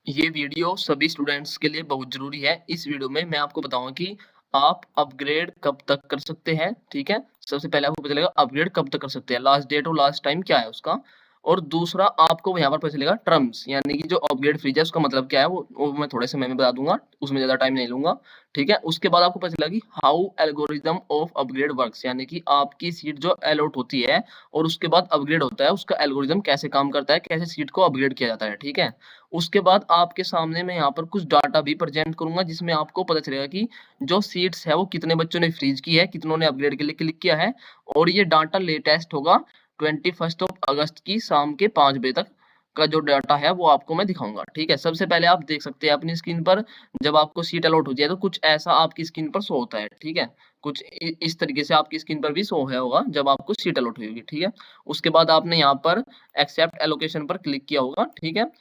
ये वीडियो सभी स्टूडेंट्स के लिए बहुत ज़रूरी है। इस वीडियो में मैं आपको बताऊँगा कि आप अपग्रेड कब तक कर सकते हैं, ठीक है? सबसे पहले आपको पता चलेगा अपग्रेड कब तक कर सकते हैं, लास्ट डेट और लास्ट टाइम क्या है उसका। और दूसरा आपको यहाँ पर पता चलेगा टर्म्स यानी कि जो अपग्रेड फ्रीज है उसका मतलब क्या है वो मैं थोड़े समय में बता दूँगा, उसमें ज़्यादा टाइम नहीं लूँगा, ठीक है? उसके बाद आपको पता चलेगा कि how algorithm of upgrade works यानी कि आपकी सीट जो अलॉट होती है और उसके बाद अपग्रेड होता है, उसका एल्गोरिदम कैसे काम करता है, कैसे सीट को अपग्रेड किया जाता है, ठीक है? उसके बाद आपके सामने मैं यहाँ पर कुछ डाटा भी प्रेजेंट करूँगा जिसमें आपको पता चलेगा कि जो सीट्स है वो कितने बच्चों ने फ्रीज की है, कितनों ने अपग्रेड के लिए क्लिक किया है और ये डाटा लेटेस्ट होगा 21 अगस्त की शाम के 5 बजे तक का जो डाटा है वो आपको मैं दिखाऊँगा, ठीक है? सबसे पहले आप देख सकते हैं अपनी स्क्रीन पर जब आपको सीट अलॉट होती है तो कुछ ऐसा आपकी स्क्रीन पर शो होता है, ठीक है? कुछ इस तरीके से आपकी स्क्रीन पर भी शो है होगा जब आपको सीट अलॉट हुई होगी, ठीक है? उसके बाद आपने यहाँ पर एक्सेप्ट एलोकेशन पर क्लिक किया होगा, ठीक है?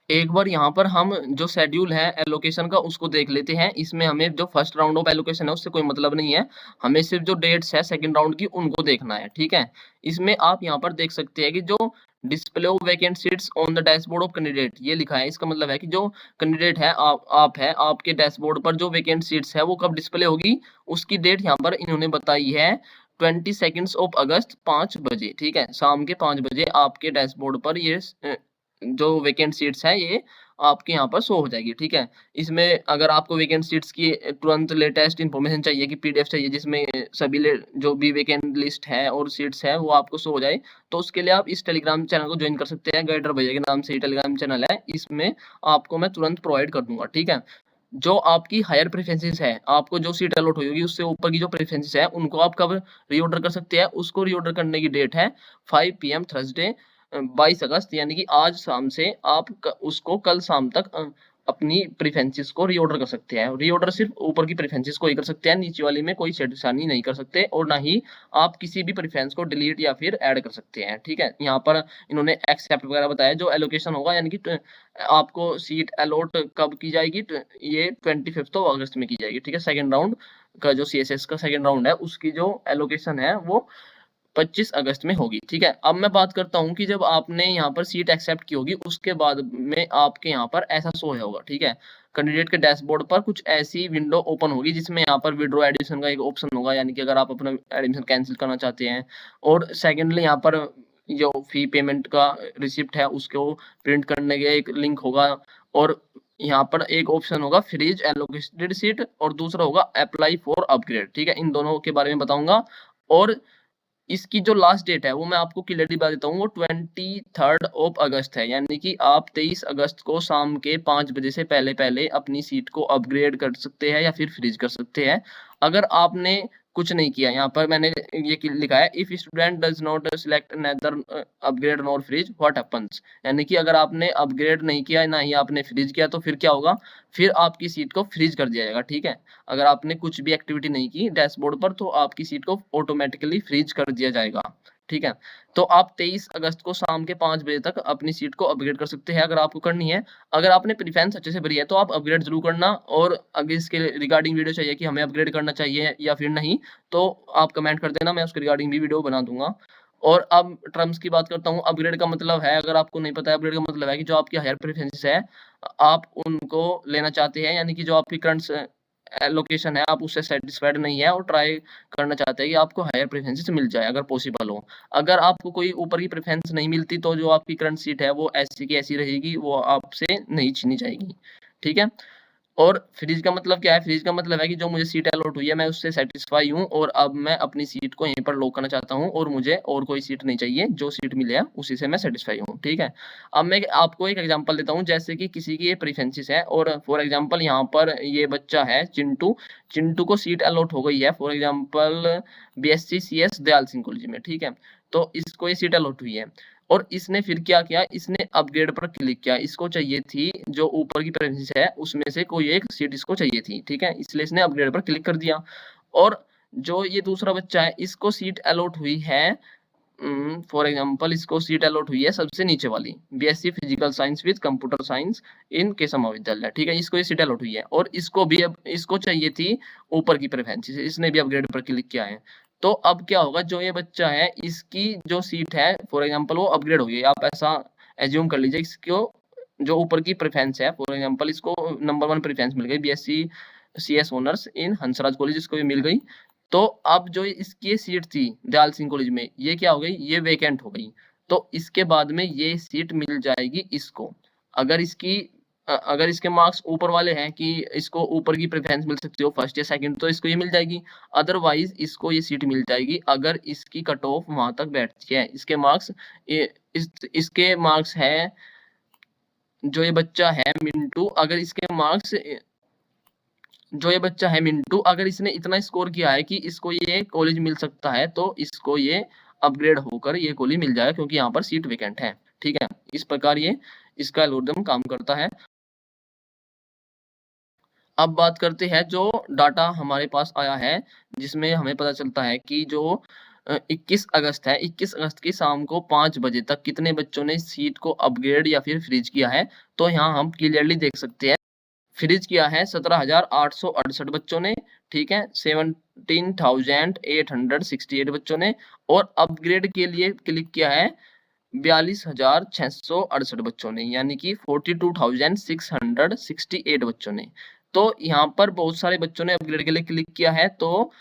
एक बार यहाँ पर हम जो शेड्यूल है एलोकेशन का उसको देख लेते हैं। इसमें हमें जो फर्स्ट राउंड ऑफ एलोकेशन है उससे कोई मतलब नहीं है। हमें सिर्फ जो डेट्स है सेकंड राउंड की उनको देखना है, ठीक है? इसमें आप यहाँ पर देख सकते हैं कि जो display of vacant seats on the dashboard of candidate ये लिखा है। इसका मतलब है कि जो कैंडिडेट है आप है, आपके डैशबोर्ड पर जो वैकेंट सीट्स है वो कब डिस्प्ले होगी उसकी डेट यहाँ पर इन्होंने बताई है 22 ऑफ अगस्त 5 बजे, ठीक है? शाम के 5 बजे आपके डैशबोर्ड पर ये जो वैकेंट सीट्स है ये आपके यहाँ पर शो हो जाएगी, ठीक है? इसमें अगर आपको वैकेंट सीट्स की तुरंत लेटेस्ट इन्फॉर्मेशन चाहिए कि पीडीएफ चाहिए जिसमें सभी जो भी वैकेंट लिस्ट है और सीट्स है वो आपको शो हो जाए, तो उसके लिए आप इस टेलीग्राम चैनल को ज्वाइन कर सकते हैं। गाइडर भैया के नाम से ये टेलीग्राम चैनल है, इसमें आपको मैं तुरंत प्रोवाइड कर दूँगा, ठीक है? जो आपकी हायर प्रेफरेंसेस है, आपको जो सीट अलॉट हुई होगी उससे ऊपर की जो प्रेफरेंसेस है उनको आप कब रीऑर्डर कर सकते हैं, उसको रीऑर्डर करने की डेट है 5 पीएम थर्सडे 22 अगस्त यानी कि आज शाम से आप उसको कल शाम तक अपनी प्रेफरेंसेस को रीऑर्डर कर सकते हैं। रीऑर्डर सिर्फ ऊपर की प्रेफरेंसेस को ही कर सकते हैं, नीचे वाली में कोई छेड़छाड़ी नहीं कर सकते और ना ही आप किसी भी प्रेफरेंस को डिलीट या फिर ऐड कर सकते हैं, ठीक है? यहाँ पर इन्होंने एक्सेप्ट वगैरह बताया जो एलोकेशन होगा यानी कि आपको सीट अलॉट कब की जाएगी, ये 25 अगस्त में की जाएगी, ठीक है? सेकेंड राउंड का जो सीएसएस का सेकेंड राउंड है उसकी जो एलोकेशन है वो 25 अगस्त में होगी, ठीक है? अब मैं बात करता हूँ कि जब आपने यहाँ पर सीट एक्सेप्ट की होगी, उसके बाद में आपके यहाँ पर ऐसा शो होगा, ठीक है? कैंडिडेट के डैशबोर्ड पर कुछ ऐसी विंडो ओपन होगी जिसमें यहाँ पर विथड्रॉ एडमिशन का एक ऑप्शन होगा, यानी कि अगर आप अपना एडमिशन कैंसल करना चाहते हैं और सेकेंडली यहाँ पर जो फी पेमेंट का रिसिप्ट है उसको प्रिंट करने का एक लिंक होगा और यहाँ पर एक ऑप्शन होगा फ्रीज एलोकेटेड सीट और दूसरा होगा अप्लाई फॉर अपग्रेड, ठीक है? इन दोनों के बारे में बताऊंगा और इसकी जो लास्ट डेट है वो मैं आपको क्लियरली बता देता हूँ, वो 23 ऑफ अगस्त है, यानी कि आप 23 अगस्त को शाम के 5 बजे से पहले अपनी सीट को अपग्रेड कर सकते हैं या फिर फ्रीज कर सकते हैं। अगर आपने कुछ नहीं किया, यहाँ पर मैंने ये लिखा है if student does not select neither upgrade nor freeze what happens, यानी कि अगर आपने अपग्रेड नहीं किया ना ही आपने फ्रीज किया तो फिर क्या होगा, फिर आपकी सीट को फ्रीज कर दिया जाएगा, ठीक है? अगर आपने कुछ भी एक्टिविटी नहीं की डैशबोर्ड पर तो आपकी सीट को ऑटोमेटिकली फ्रीज कर दिया जाएगा, ठीक है? तो आप 23 अगस्त को शाम के 5 बजे तक अपनी सीट को अपग्रेड कर सकते हैं अगर आपको करनी है। अगर आपने प्रेफरेंस अच्छे से भरी है तो आप अपग्रेड जरूर करना और अगर इसके रिगार्डिंग वीडियो चाहिए कि हमें अपग्रेड करना चाहिए या फिर नहीं, तो आप कमेंट कर देना, मैं उसके रिगार्डिंग भी वीडियो बना दूंगा। और अब टर्म्स की बात करता हूँ। अपग्रेड का मतलब है, अगर आपको नहीं पता है, अपग्रेड का मतलब है कि जो आपकी हायर प्रेफरेंसेस है आप उनको लेना चाहते हैं, यानी कि जो आपकी करंट लोकेशन है आप उससे सेटिस्फाइड नहीं है और ट्राई करना चाहते हैं कि आपको हायर प्रेफरेंसेस मिल जाए अगर पॉसिबल हो। अगर आपको कोई ऊपर की प्रेफरेंस नहीं मिलती तो जो आपकी करंट सीट है वो ऐसी की ऐसी रहेगी, वो आपसे नहीं छीनी जाएगी, ठीक है? और फ्रीज का मतलब क्या है? फ्रीज का मतलब है कि जो मुझे सीट अलॉट हुई है मैं उससे सैटिस्फाई हूँ और अब मैं अपनी सीट को यहीं पर लॉक करना चाहता हूँ और मुझे और कोई सीट नहीं चाहिए, जो सीट मिले है उसी से मैं सैटिस्फाई हूँ, ठीक है? अब मैं आपको एक एग्जांपल देता हूँ, जैसे कि किसी की ये प्रेफरेंसेस है और फॉर एग्जांपल यहाँ पर ये बच्चा है चिंटू, चिंटू को सीट अलॉट हो गई है for example BSc CS Dayal Singh college में, ठीक है? तो इसको ये सीट अलॉट हुई है और इसने फिर क्या किया, इसने अपग्रेड पर क्लिक किया। इसको चाहिए थी जो ऊपर की प्रेफरेंस है उसमें से कोई एक सीट इसको चाहिए थी, ठीक है? इसलिए इसने अपग्रेड पर क्लिक कर दिया और जो ये दूसरा बच्चा है इसको सीट अलॉट हुई है, फॉर एग्जांपल इसको सीट अलॉट हुई है सबसे नीचे वाली BSc physical science with computer science in Keshav Mahavidyalaya, ठीक है? इसको ये सीट अलॉट हुई है और इसको भी अब इसको चाहिए थी ऊपर की प्रेफरेंस, इसने भी अपग्रेड पर क्लिक किया है। तो अब क्या होगा, जो ये बच्चा है इसकी जो सीट है फॉर एग्जांपल वो अपग्रेड हो गई, आप ऐसा एज्यूम कर लीजिए, इसको जो ऊपर की प्रेफरेंस है, फॉर एग्जांपल इसको नंबर 1 प्रेफरेंस मिल गई BSc CS honours in Hansraj college, इसको ये मिल गई। तो अब जो इसकी सीट थी दयाल सिंह कॉलेज में, ये क्या हो गई, ये वैकेंट हो गई। तो इसके बाद में ये सीट मिल जाएगी इसको। अगर इसके मार्क्स ऊपर वाले हैं कि इसको ऊपर की प्रेफरेंस मिल सकती हो फर्स्ट या सेकंड, तो इसको ये मिल जाएगी। अदरवाइज इसको ये सीट मिल जाएगी अगर इसकी कट ऑफ वहां तक बैठती है। इसके मार्क्स इसके मार्क्स है, जो ये बच्चा है मिंटू, अगर इसके मार्क्स जो ये बच्चा है मिंटू, अगर इसने इतना स्कोर किया है कि इसको ये कॉलेज मिल सकता है, तो इसको ये अपग्रेड होकर ये कॉलेज मिल जाएगा, क्योंकि यहाँ पर सीट वेकेंट है। ठीक है, इस प्रकार ये इसका एल्गोरिथम काम करता है। अब बात करते हैं जो डाटा हमारे पास आया है, जिसमें हमें पता चलता है कि जो 21 अगस्त है, 21 अगस्त की शाम को 5 बजे तक कितने बच्चों ने सीट को अपग्रेड या फिर फ्रीज किया है। तो यहाँ हम क्लियरली देख सकते हैं, फ्रीज किया है 17,868 बच्चों ने, ठीक है, 17,868 बच्चों ने, और अपग्रेड के लिए क्लिक किया है 42,668 बच्चों ने, यानी कि 42,668 बच्चों ने। तो यहाँ पर बहुत सारे बच्चों ने अपग्रेड के लिए क्लिक किया है। तो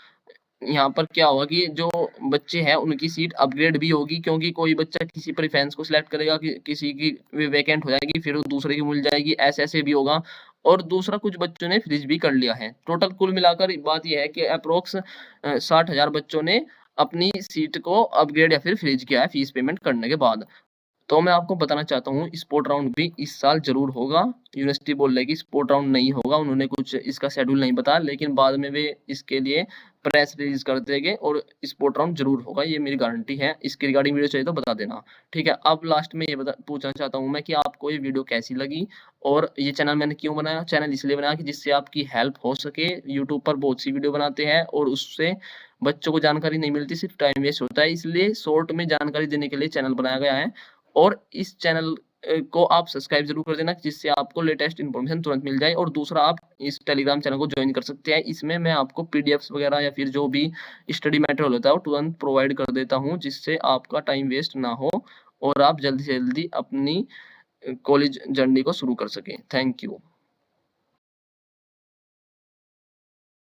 यहाँ पर क्या होगा कि जो बच्चे हैं उनकी सीट अपग्रेड भी होगी, क्योंकि कोई बच्चा किसी प्रेफरेंस को सिलेक्ट करेगा कि किसी की वैकेंट हो जाएगी, फिर दूसरे की मिल जाएगी, ऐसे भी होगा। और दूसरा कुछ बच्चों ने फ्रीज भी कर लिया है। टोटल कुल मिलाकर बात यह है कि अप्रोक्स 60,000 बच्चों ने अपनी सीट को अपग्रेड या फिर फ्रीज किया है फीस पेमेंट करने के बाद। तो मैं आपको बताना चाहता हूँ स्पोर्ट राउंड भी इस साल जरूर होगा। यूनिवर्सिटी बोल रही है कि स्पोर्ट राउंड नहीं होगा, उन्होंने कुछ इसका शेड्यूल नहीं बताया, लेकिन बाद में वे इसके लिए प्रेस रिलीज कर देंगे और स्पोर्ट राउंड जरूर होगा, ये मेरी गारंटी है। इसके रिगार्डिंग वीडियो चाहिए तो बता देना, ठीक है। अब लास्ट में ये पूछना चाहता हूँ मैं कि आपको ये वीडियो कैसी लगी, और ये चैनल मैंने क्यों बनाया। चैनल इसलिए बनाया कि जिससे आपकी हेल्प हो सके। यूट्यूब पर बहुत सी वीडियो बनाते हैं और उससे बच्चों को जानकारी नहीं मिलती, सिर्फ टाइम वेस्ट होता है, इसलिए शॉर्ट में जानकारी देने के लिए चैनल बनाया गया है। और इस चैनल को आप सब्सक्राइब जरूर कर देना, जिससे आपको लेटेस्ट इन्फॉर्मेशन तुरंत मिल जाए। और दूसरा, आप इस टेलीग्राम चैनल को ज्वाइन कर सकते हैं, इसमें मैं आपको पीडीएफ्स वगैरह या फिर जो भी स्टडी मटेरियल होता है वो तुरंत प्रोवाइड कर देता हूं, जिससे आपका टाइम वेस्ट ना हो और आप जल्दी से जल्दी अपनी कॉलेज जर्नी को शुरू कर सकें। Thank you.